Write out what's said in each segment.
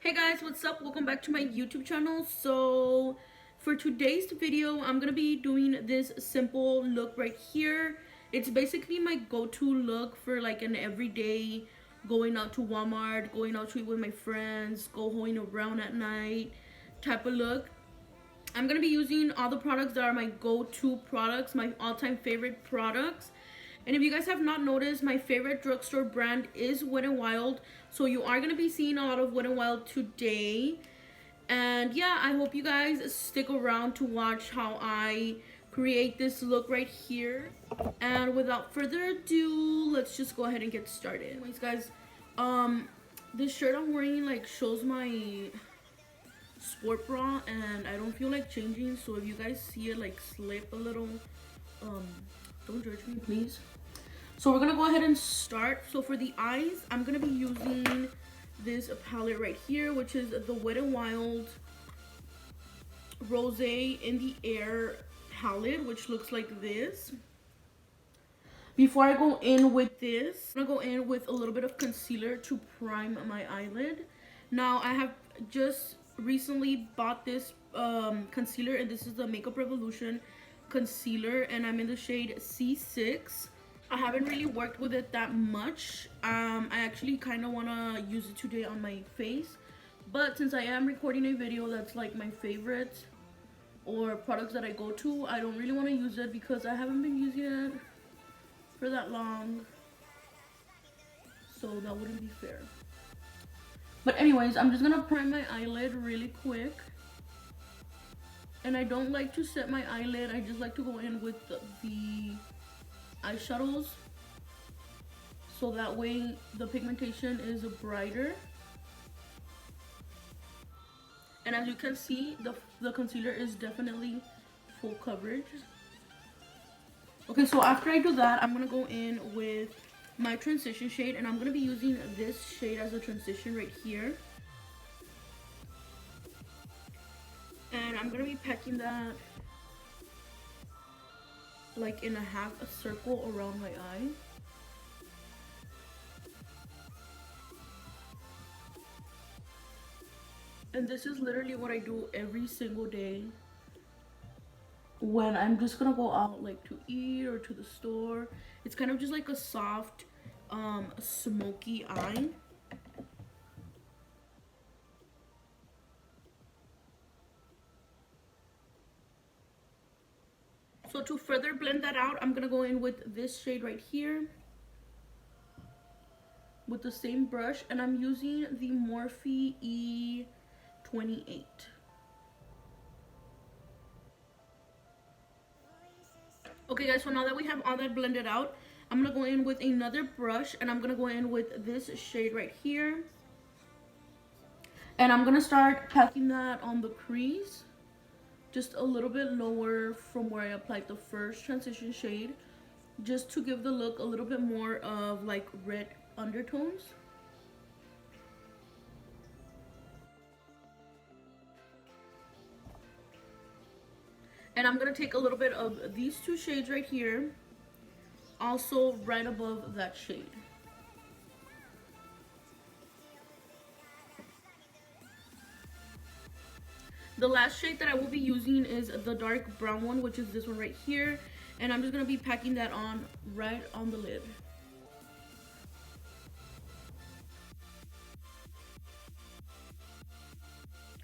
Hey guys, what's up? Welcome back to my YouTube channel. So for today's video, I'm gonna be doing this simple look right here. It's basically my go-to look for like an everyday going out to Walmart, going out to eat with my friends, going around at night type of look. I'm gonna be using all the products that are my go-to products, my all-time favorite products. And if you guys have not noticed, my favorite drugstore brand is Wet n Wild. So you are going to be seeing a lot of Wet n Wild today. And yeah, I hope you guys stick around to watch how I create this look right here. And without further ado, let's just go ahead and get started. Anyways, guys, this shirt I'm wearing like shows my sport bra and I don't feel like changing. So if you guys see it like slip a little, don't judge me, please. So we're gonna go ahead and start. So for the eyes, I'm gonna be using this palette right here, which is the Wet n Wild Rose in the Air palette, which looks like this. Before I go in with this, I'm gonna go in with a little bit of concealer to prime my eyelid. Now I have just recently bought this concealer, and this is the Makeup Revolution concealer, and I'm in the shade C6. I haven't really worked with it that much. I actually kind of want to use it today on my face, but since I am recording a video that's like my favorite or products that I go to, I don't really want to use it because I haven't been using it for that long, so that wouldn't be fair. But anyways, I'm just gonna prime my eyelid really quick. And I don't like to set my eyelid, I just like to go in with the eyeshadows, so that way the pigmentation is brighter. And as you can see, the concealer is definitely full coverage. Okay, so after I do that, I'm gonna go in with my transition shade, and I'm gonna be using this shade as a transition right here. And I'm gonna be packing that like in a half a circle around my eye. And this is literally what I do every single day when I'm just gonna go out like to eat or to the store. It's kind of just like a soft smoky eye. So to further blend that out, I'm gonna go in with this shade right here with the same brush, and I'm using the Morphe E28. Okay guys, so now that we have all that blended out, I'm gonna go in with another brush, and I'm gonna go in with this shade right here. And I'm gonna start packing that on the crease, just a little bit lower from where I applied the first transition shade, just to give the look a little bit more of like red undertones. And I'm gonna take a little bit of these two shades right here, also right above that shade. The last shade that I will be using is the dark brown one, which is this one right here. And I'm just going to be packing that on right on the lid.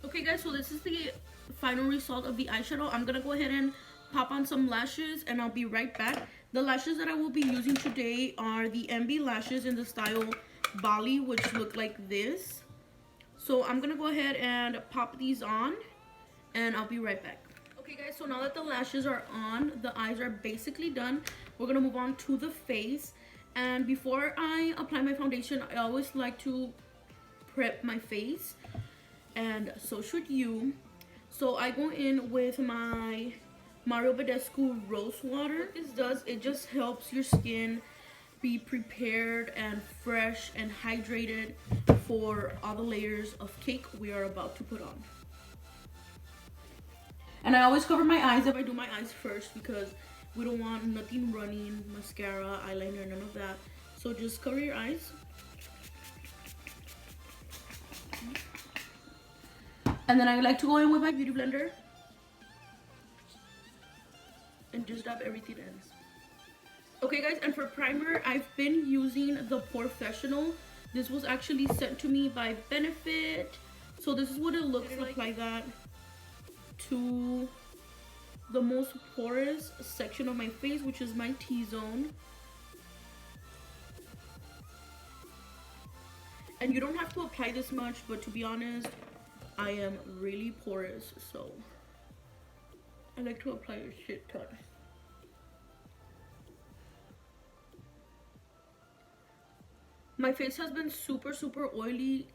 Okay guys, so this is the final result of the eyeshadow. I'm going to go ahead and pop on some lashes, and I'll be right back. The lashes that I will be using today are the embelashes in the style Bali, which look like this. So I'm going to go ahead and pop these on, and I'll be right back. Okay guys, so now that the lashes are on, the eyes are basically done. We're gonna move on to the face. And before I apply my foundation, I always like to prep my face, and so should you. So I go in with my Mario Bedescu Rose Water. What this does, it just helps your skin be prepared and fresh and hydrated for all the layers of cake we are about to put on. And I always cover my eyes if I do my eyes first, because we don't want nothing running, mascara, eyeliner, none of that. So just cover your eyes. And then I like to go in with my beauty blender and just dab everything in. Okay guys, and for primer, I've been using the Professional. This was actually sent to me by Benefit. So this is what it looks like. Apply that to the most porous section of my face, which is my T-zone. And you don't have to apply this much, but to be honest, I am really porous, so I like to apply a shit ton. My face has been super oily,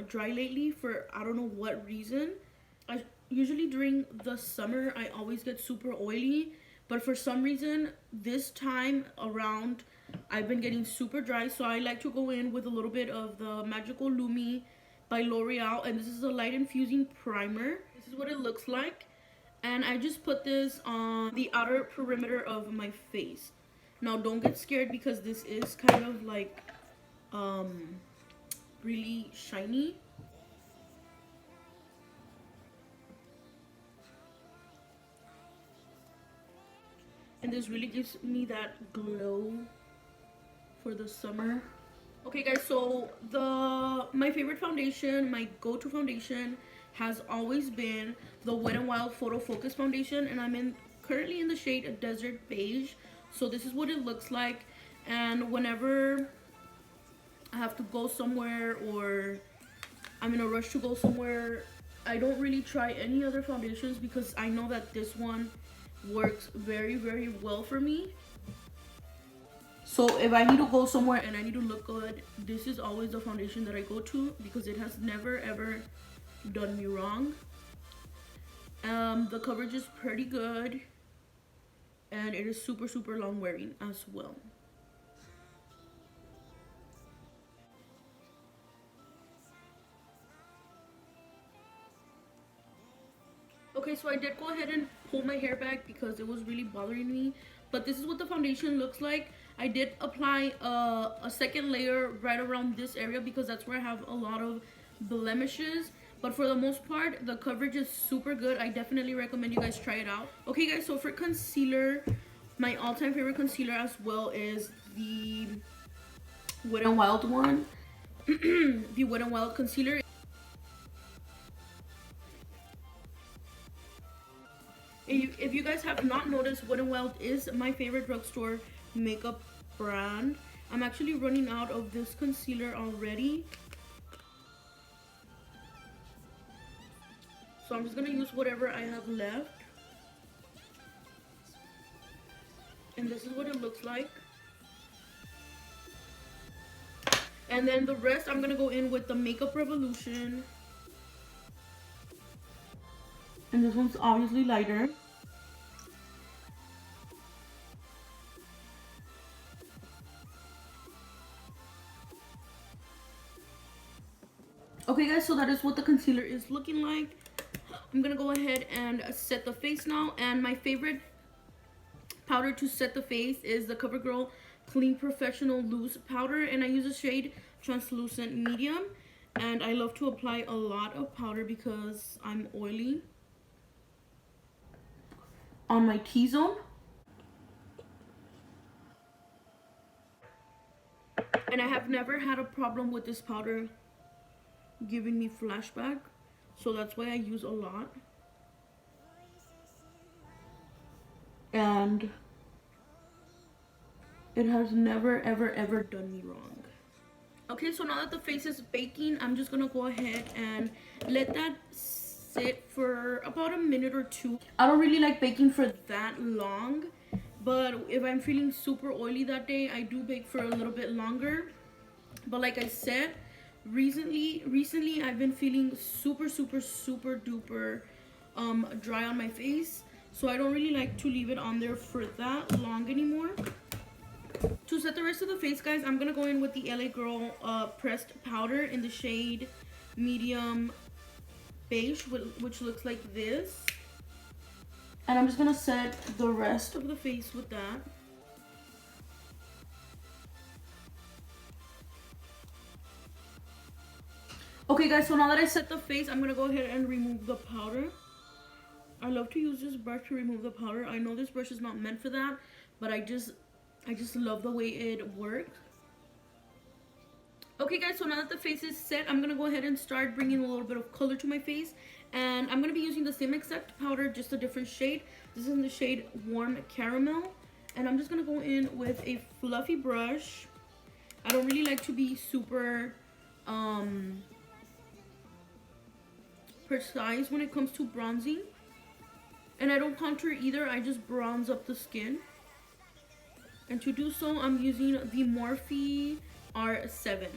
dry lately for I don't know what reason. Usually during the summer I always get super oily, but for some reason this time around I've been getting super dry, so I like to go in with a little bit of the Magical Lumi by L'Oreal, and this is a light infusing primer. This is what it looks like, and I just put this on the outer perimeter of my face. Now don't get scared because this is kind of like really shiny. And this really gives me that glow for the summer. Okay guys, so my favorite foundation, my go-to foundation has always been the Wet n Wild Photofocus foundation, and I'm currently in the shade Desert Beige. So this is what it looks like, and whenever I have to go somewhere or I'm in a rush to go somewhere, I don't really try any other foundations because I know that this one works very well for me. So if I need to go somewhere and I need to look good, this is always the foundation that I go to because it has never ever done me wrong. The coverage is pretty good, and it is super long wearing as well. Okay, so I did go ahead and pull my hair back because it was really bothering me, but this is what the foundation looks like. I did apply a second layer right around this area because that's where I have a lot of blemishes, but for the most part the coverage is super good. I definitely recommend you guys try it out. Okay guys, so for concealer, my all-time favorite concealer as well is the Wet n Wild one. The Wet n Wild concealer. If you guys have not noticed, Wet n Wild is my favorite drugstore makeup brand. I'm actually running out of this concealer already, so I'm just gonna use whatever I have left. And this is what it looks like. And then the rest I'm gonna go in with the Makeup Revolution, and this one's obviously lighter. Okay guys, so that is what the concealer is looking like. I'm gonna go ahead and set the face now, and my favorite powder to set the face is the CoverGirl Clean Professional Loose Powder, and I use the shade Translucent Medium, and I love to apply a lot of powder because I'm oily on my T-zone. And I have never had a problem with this powder giving me flashback, so that's why I use a lot. And it has never ever done me wrong. Okay, so now that the face is baking, I'm just gonna go ahead and let that sit for about a minute or two. I don't really like baking for that long, but if I'm feeling super oily that day, I do bake for a little bit longer. But like I said, recently I've been feeling super duper dry on my face, so I don't really like to leave it on there for that long anymore. To set the rest of the face, guys, I'm gonna go in with the LA Girl pressed powder in the shade Medium Beige, which looks like this, and I'm just gonna set the rest of the face with that. Okay guys, so now that I set the face, I'm gonna go ahead and remove the powder. I love to use this brush to remove the powder. I know this brush is not meant for that, but I just love the way it works. Okay guys, so now that the face is set, I'm gonna go ahead and start bringing a little bit of color to my face. And I'm gonna be using the same exact powder, just a different shade. This is in the shade Warm Caramel. And I'm just gonna go in with a fluffy brush. I don't really like to be super precise when it comes to bronzing. And I don't contour either, I just bronze up the skin. And to do so, I'm using the Morphe R7.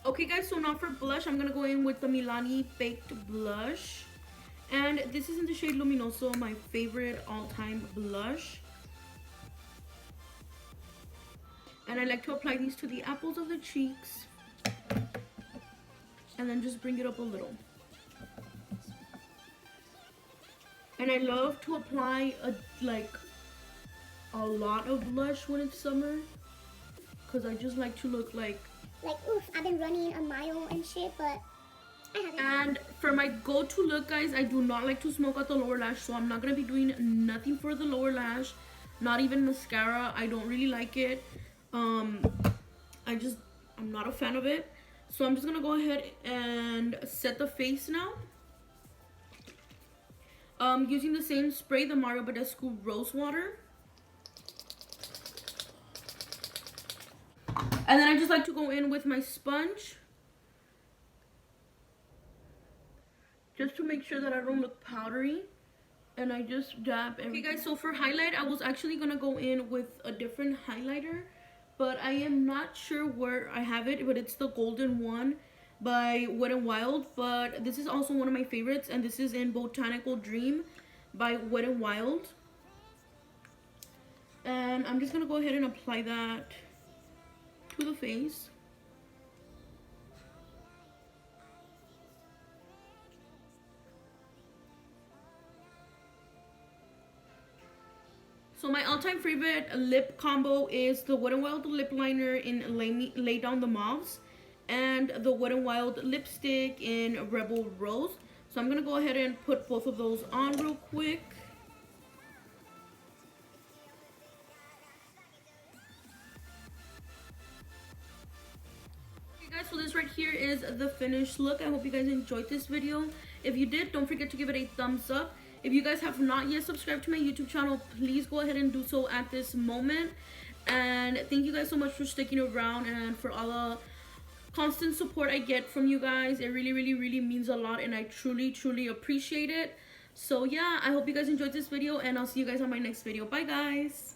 Okay guys, so now for blush, I'm gonna go in with the Milani Baked Blush. And this is in the shade Luminoso, my favorite all-time blush. And I like to apply these to the apples of the cheeks. And then just bring it up a little. And I love to apply a lot of blush when it's summer, because I just like to look like oof, I've been running a mile and shit, but I haven't. And for my go-to look, guys, I do not like to smoke out the lower lash, so I'm not gonna be doing nothing for the lower lash, not even mascara. I don't really like it. I'm not a fan of it. So I'm just gonna go ahead and set the face now. Using the same spray, the Mario Bedescu Rose Water. And then I just like to go in with my sponge, just to make sure that I don't look powdery. And I just dab. Okay guys, so for highlight, I was actually gonna go in with a different highlighter, but I am not sure where I have it, but it's the golden one by Wet n Wild. But this is also one of my favorites, and this is in Botanical Dream by Wet n Wild. And I'm just gonna go ahead and apply that to the face. So my all-time favorite lip combo is the Wet n Wild lip liner in Lay Down the Mauves and the Wet n Wild lipstick in Rebel Rose. So I'm gonna go ahead and put both of those on real quick. Guys, so this right here is the finished look. I hope you guys enjoyed this video. If you did, don't forget to give it a thumbs up. If you guys have not yet subscribed to my YouTube channel, please go ahead and do so at this moment. And thank you guys so much for sticking around and for all the constant support I get from you guys. It really means a lot, and I truly appreciate it. So yeah, I hope you guys enjoyed this video, and I'll see you guys on my next video. Bye guys.